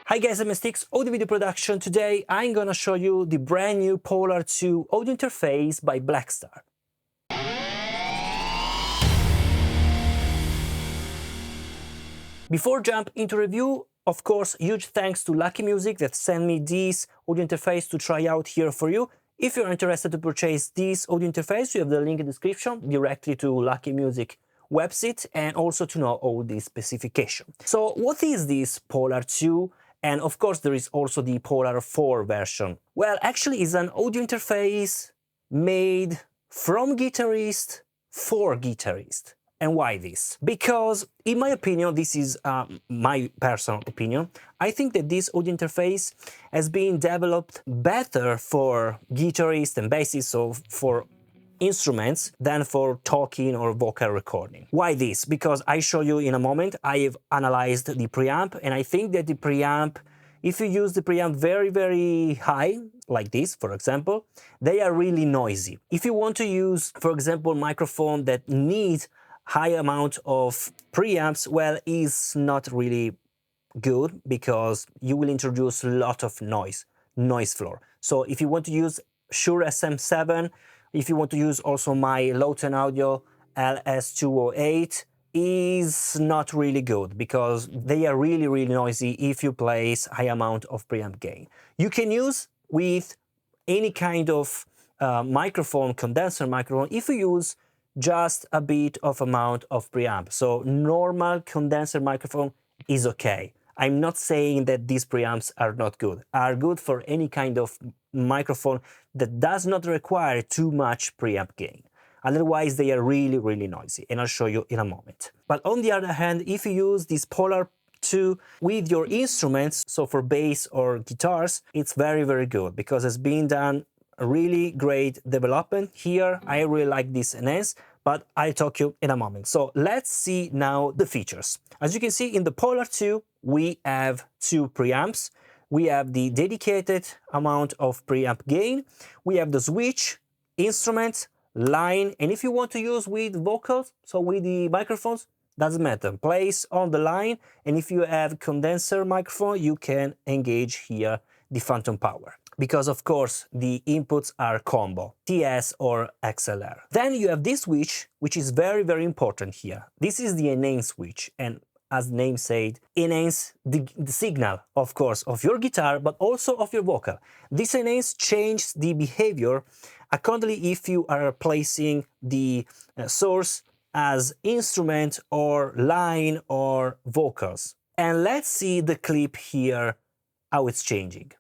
Hi guys, I'm Steex, audio video production. Today I'm gonna show you the brand new Polar 2 audio interface by Blackstar. Before jump into review, of course, huge thanks to Lucky Music that sent me this audio interface to try out here for you. If you're interested to purchase this audio interface, you have the link in the description directly to Lucky Music website and also to know all the specifications. So what is this Polar 2? And of course, there is also the Polar 4 version. Well, actually, it's an audio interface made from guitarist for guitarist. And why this? Because, in my opinion, this is my personal opinion, I think that this audio interface has been developed better for guitarists and bassists, so for instruments, than for talking or vocal recording. Why this? Because I show you in a moment, I have analyzed the preamp, and I think that the preamp, if you use the preamp very high, like this, for example, they are really noisy. If you want to use, for example, microphone that needs high amount of preamps, well, is not really good because you will introduce a lot of noise floor. So if you want to use Shure SM7, if you want to use also my low-ten audio LS208, is not really good because they are really noisy if you place high amount of preamp gain. You can use with any kind of microphone, condenser microphone, if you use just a bit of amount of preamp. So normal condenser microphone is okay. I'm not saying that these preamps are not good, are good for any kind of microphone that does not require too much preamp gain. Otherwise, they are really noisy, and I'll show you in a moment. But on the other hand, if you use this Polar 2 with your instruments, so for bass or guitars, it's very good because it's been done a really great development here. I really like this enhance, but I'll talk you in a moment. So let's see now the features. As you can see in the Polar 2, we have two preamps. We have the dedicated amount of preamp gain. We have the switch, instruments, line, and if you want to use with vocals, so with the microphones, doesn't matter. Place on the line, and if you have condenser microphone, you can engage here the phantom power. Because of course the inputs are combo, TS or XLR. Then you have this switch, which is very important here. This is the enhance switch, and as the name said, enhance the signal, of course, of your guitar, but also of your vocal. This enhance changes the behavior accordingly if you are placing the source as instrument or line or vocals. And let's see the clip here, how it's changing.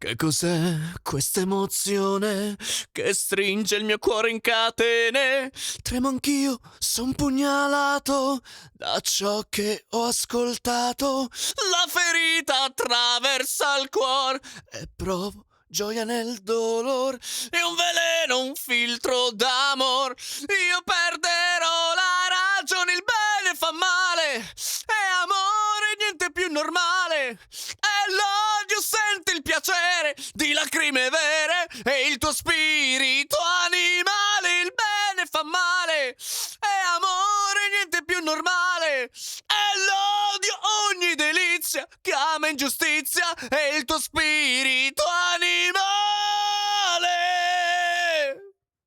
Che cos'è questa emozione che stringe il mio cuore in catene? Tremo anch'io, son pugnalato da ciò che ho ascoltato. La ferita attraversa il cuore e provo gioia nel dolor, è un veleno, un filtro d'amor. Io perderò la ragione, il bene fa male, è amore, niente più normale. E l'odio sente il piacere di lacrime vere, e il tuo spirito animale, il bene fa male, è amore, niente più normale. E l'odio ogni delizia chiama ingiustizia, e il tuo spirito animale.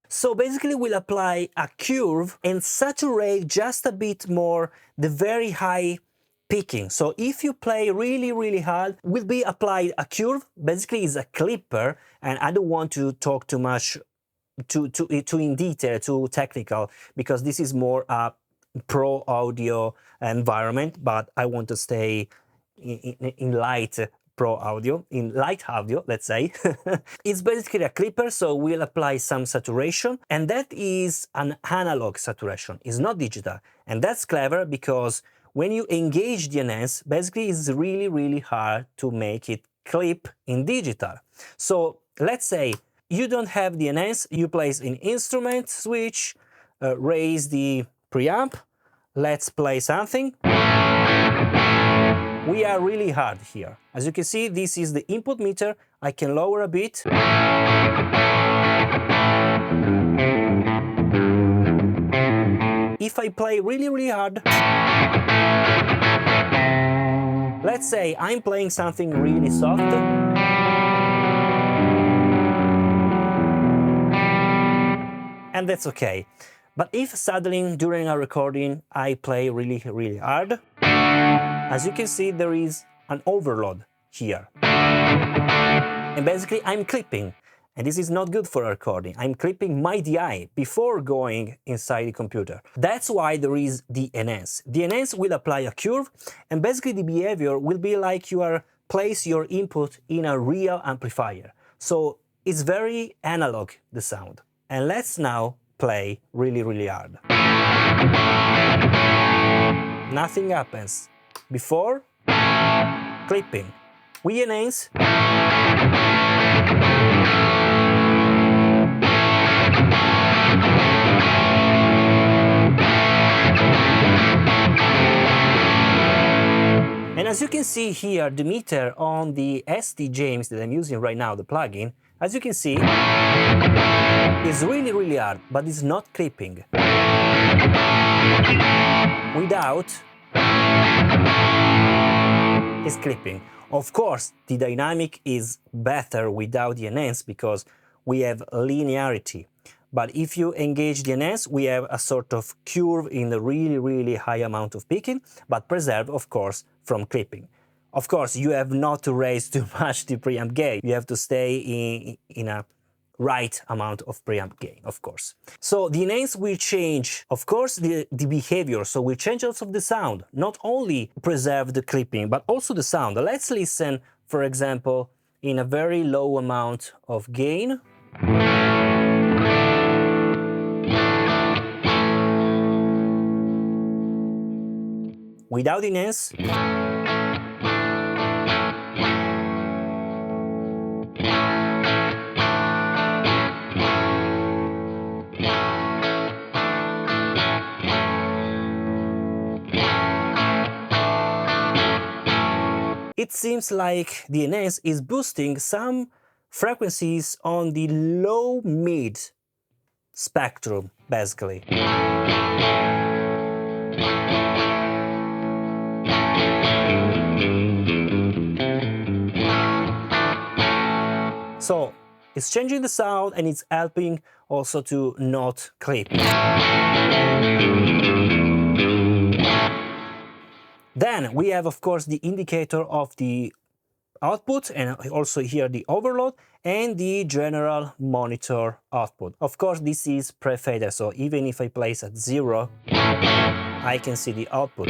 So basically we'll apply a curve and saturate just a bit more the very high picking. So if you play really hard, will be applied a curve, basically is a clipper, and I don't want to talk too much too in detail, too technical, because this is more a pro audio environment, but I want to stay in light pro audio, in light audio, let's say. It's basically a clipper, so we'll apply some saturation, and that is an analog saturation, it's not digital. And that's clever because when you engage the enhance, basically it's really hard to make it clip in digital. So let's say you don't have the enhance, you place an instrument switch, raise the preamp, let's play something. We are really hard here. As you can see, this is the input meter. I can lower a bit. If I play really hard, let's say I'm playing something really soft, and that's okay. But if suddenly during a recording I play really hard, as you can see, there is an overload here. And basically I'm clipping, and this is not good for a recording. I'm clipping my DI before going inside the computer. That's why there is the enhance. The enhance will apply a curve, and basically the behavior will be like you are place your input in a real amplifier. So it's very analog, the sound. And let's now play really hard. Nothing happens. Before, clipping. We enhance. And as you can see here, the meter on the 𝙤𝙤𝙬𝙚 that I'm using right now, the plugin, as you can see, is really hard, but it's not clipping. Without, is clipping. Of course, the dynamic is better without the enhance because we have linearity. But if you engage the enhance, we have a sort of curve in the really high amount of picking, but preserve, of course, from clipping. Of course, you have not to raise too much the preamp gain. You have to stay in a right amount of preamp gain, of course. So the enhance will change, of course, the behavior, so we change also the sound, not only preserve the clipping, but also the sound. Let's listen, for example, in a very low amount of gain. Without enhance. It seems like the enhance is boosting some frequencies on the low-mid spectrum, basically. So it's changing the sound and it's helping also to not clip. Then we have, of course, the indicator of the output, and also here the overload, and the general monitor output. Of course, this is pre-fader, so even if I place at 0, I can see the output.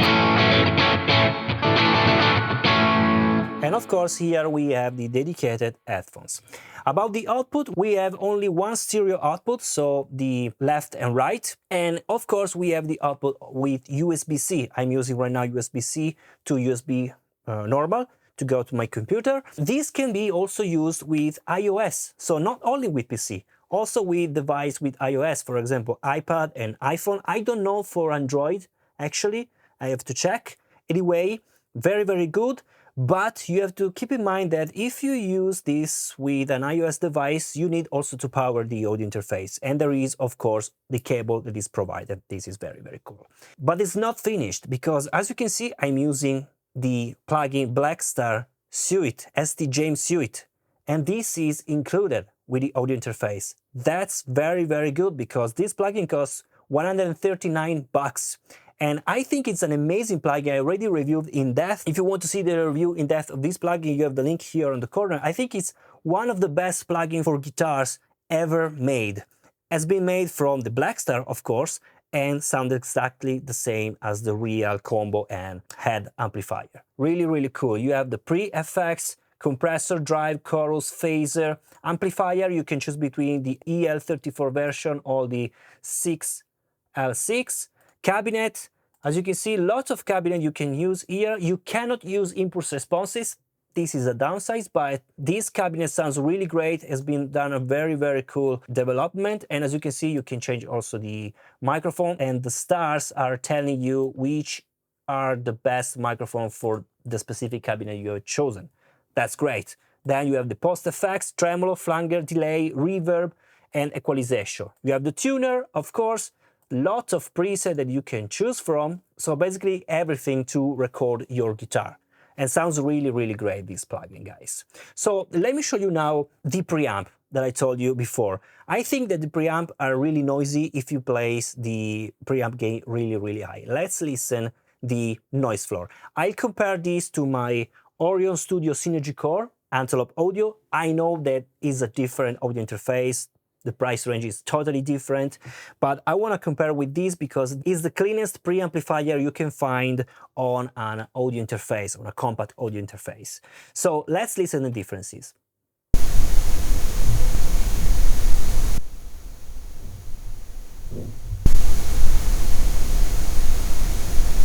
And of course, here we have the dedicated headphones. About the output, we have only one stereo output, so the left and right. And of course, we have the output with USB-C. I'm using right now USB-C to USB normal to go to my computer. This can be also used with iOS, so not only with PC, also with device with iOS, for example, iPad and iPhone. I don't know for Android, actually, I have to check. Anyway, very, very good. But you have to keep in mind that if you use this with an iOS device, you need also to power the audio interface. And there is, of course, the cable that is provided. This is very, very cool. But it's not finished because, as you can see, I'm using the plugin Blackstar Suite, st-James Suite. And this is included with the audio interface. That's very, very good because this plugin costs $139. And I think it's an amazing plugin. I already reviewed in depth. If you want to see the review in depth of this plugin, you have the link here on the corner. I think it's one of the best plugins for guitars ever made. Has been made from the Blackstar, of course, and sounds exactly the same as the real combo and head amplifier. Really, really cool. You have the pre-effects, compressor, drive, chorus, phaser, amplifier. You can choose between the EL34 version or the 6L6. Cabinet, as you can see, lots of cabinet you can use here. You cannot use impulse responses. This is a downside, but this cabinet sounds really great. It's been done a very, very cool development. And as you can see, you can change also the microphone, and the stars are telling you which are the best microphone for the specific cabinet you have chosen. That's great. Then you have the post effects, tremolo, flanger, delay, reverb, and equalization. You have the tuner, of course, lots of presets that you can choose from. So basically everything to record your guitar. And sounds really, really great, this plugin, guys. So let me show you now the preamp that I told you before. I think that the preamp are really noisy if you place the preamp gain really, really high. Let's listen the noise floor. I'll compare this to my Orion Studio Synergy Core Antelope Audio. I know that is a different audio interface. The price range is totally different, but I want to compare with this because it's the cleanest preamplifier you can find on an audio interface, on a compact audio interface. So let's listen to the differences.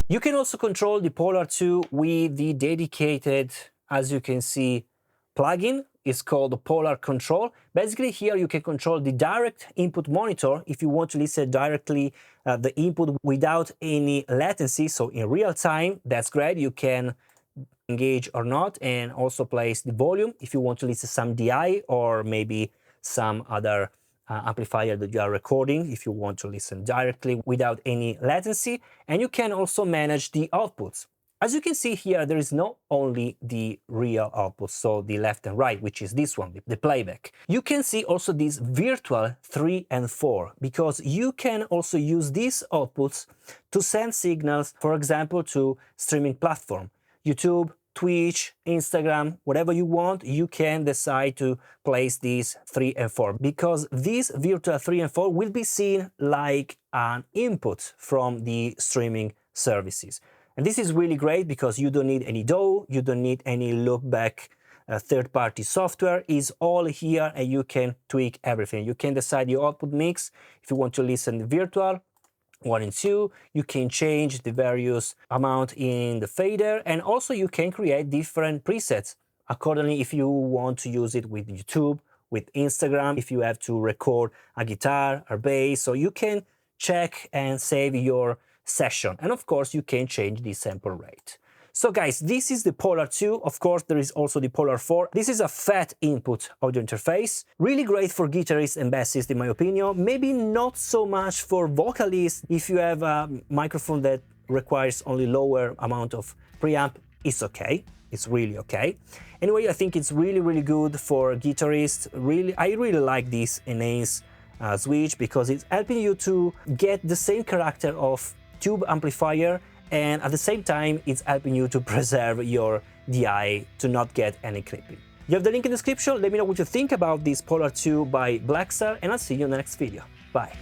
You can also control the Polar 2 with the dedicated, as you can see, plugin. It's called the Polar Control. Basically here you can control the direct input monitor if you want to listen directly the input without any latency. So in real time, that's great. You can engage or not, and also place the volume if you want to listen some DI or maybe some other amplifier that you are recording if you want to listen directly without any latency. And you can also manage the outputs. As you can see here, there is not only the real output, so the left and right, which is this one, the playback. You can see also this virtual 3 and 4, because you can also use these outputs to send signals, for example, to streaming platform, YouTube, Twitch, Instagram, whatever you want, you can decide to place these 3 and 4, because these virtual 3 and 4 will be seen like an input from the streaming services. And this is really great because you don't need any DAW, you don't need any loopback third-party software. It's all here and you can tweak everything. You can decide your output mix. If you want to listen to virtual 1 and 2, you can change the various amount in the fader, and also you can create different presets accordingly if you want to use it with YouTube, with Instagram, if you have to record a guitar or bass. So you can check and save your session, and of course you can change the sample rate. So guys, this is the Polar 2. Of course there is also the Polar 4. This is a fat input audio interface, really great for guitarists and bassists in my opinion, maybe not so much for vocalists. If you have a microphone that requires only lower amount of preamp, it's okay, it's really okay. Anyway, I think it's really good for guitarists. I really like this enhance switch because it's helping you to get the same character of tube amplifier, and at the same time it's helping you to preserve your DI to not get any clipping. You have the link in the description. Let me know what you think about this Polar 2 by Blackstar, and I'll see you in the next video. Bye.